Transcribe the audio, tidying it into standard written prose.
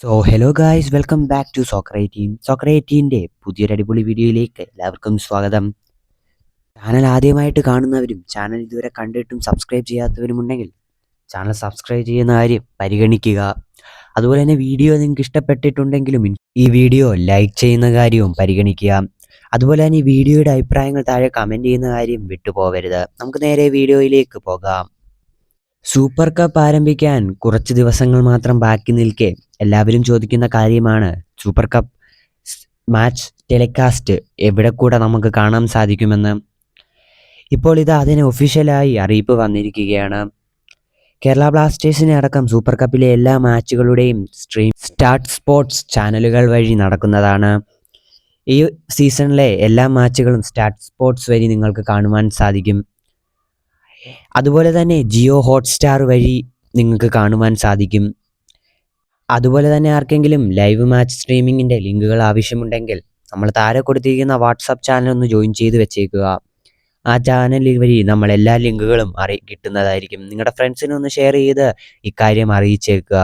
Hello guys, welcome back to soccer 18 പുതിയൊരു അടിപൊളി വീഡിയോയിലേക്ക് എല്ലാവർക്കും സ്വാഗതം. ചാനൽ ആദ്യമായിട്ട് കാണുന്നവരും ചാനൽ ഇതുവരെ കണ്ടിട്ടും സബ്സ്ക്രൈബ് ചെയ്യാത്തവരും ഉണ്ടെങ്കിൽ ചാനൽ സബ്സ്ക്രൈബ് ചെയ്യുന്ന കാര്യം പരിഗണിക്കുക. അതുപോലെ തന്നെ വീഡിയോ നിങ്ങൾക്ക് ഇഷ്ടപ്പെട്ടിട്ടുണ്ടെങ്കിലും ഈ വീഡിയോ ലൈക്ക് ചെയ്യുന്ന കാര്യവും പരിഗണിക്കുക. അതുപോലെ തന്നെ ഈ വീഡിയോയുടെ അഭിപ്രായങ്ങൾ താഴെ കമൻറ്റ് ചെയ്യുന്ന കാര്യം വിട്ടുപോകരുത്. നമുക്ക് നേരെ വീഡിയോയിലേക്ക് പോകാം. സൂപ്പർ കപ്പ് ആരംഭിക്കാൻ കുറച്ച് ദിവസങ്ങൾ മാത്രം ബാക്കി നിൽക്കെ എല്ലാവരും ചോദിക്കുന്ന കാര്യമാണ് സൂപ്പർ കപ്പ് മാച്ച് ടെലികാസ്റ്റ് എവിടെ കൂടെ നമുക്ക് കാണാൻ സാധിക്കുമെന്ന്. ഇപ്പോൾ അതിന് ഒഫീഷ്യലായി അറിയിപ്പ് വന്നിരിക്കുകയാണ്. കേരള ബ്ലാസ്റ്റേഴ്സിനെ അടക്കം സൂപ്പർ കപ്പിലെ എല്ലാ മാച്ചുകളുടെയും സ്ട്രീം സ്റ്റാർട്ട് സ്പോർട്സ് ചാനലുകൾ വഴി നടക്കുന്നതാണ്. ഈ സീസണിലെ എല്ലാ മാച്ചുകളും സ്റ്റാർട്ട് സ്പോർട്സ് വഴി നിങ്ങൾക്ക് കാണുവാൻ സാധിക്കും. അതുപോലെ തന്നെ ജിയോ ഹോട്ട്സ്റ്റാർ വഴി നിങ്ങൾക്ക് കാണുവാൻ സാധിക്കും. അതുപോലെ തന്നെ ആർക്കെങ്കിലും ലൈവ് മാച്ച് സ്ട്രീമിങ്ങിൻ്റെ ലിങ്കുകൾ ആവശ്യമുണ്ടെങ്കിൽ നമ്മൾ താഴെ കൊടുത്തിരിക്കുന്ന വാട്സാപ്പ് ചാനൽ ഒന്ന് ജോയിൻ ചെയ്ത് വെച്ചേക്കുക. ആ ചാനൽ വഴി നമ്മൾ എല്ലാ ലിങ്കുകളും കിട്ടുന്നതായിരിക്കും. നിങ്ങളുടെ ഫ്രണ്ട്സിനൊന്ന് ഷെയർ ചെയ്ത് ഇക്കാര്യം അറിയിച്ചേക്കുക.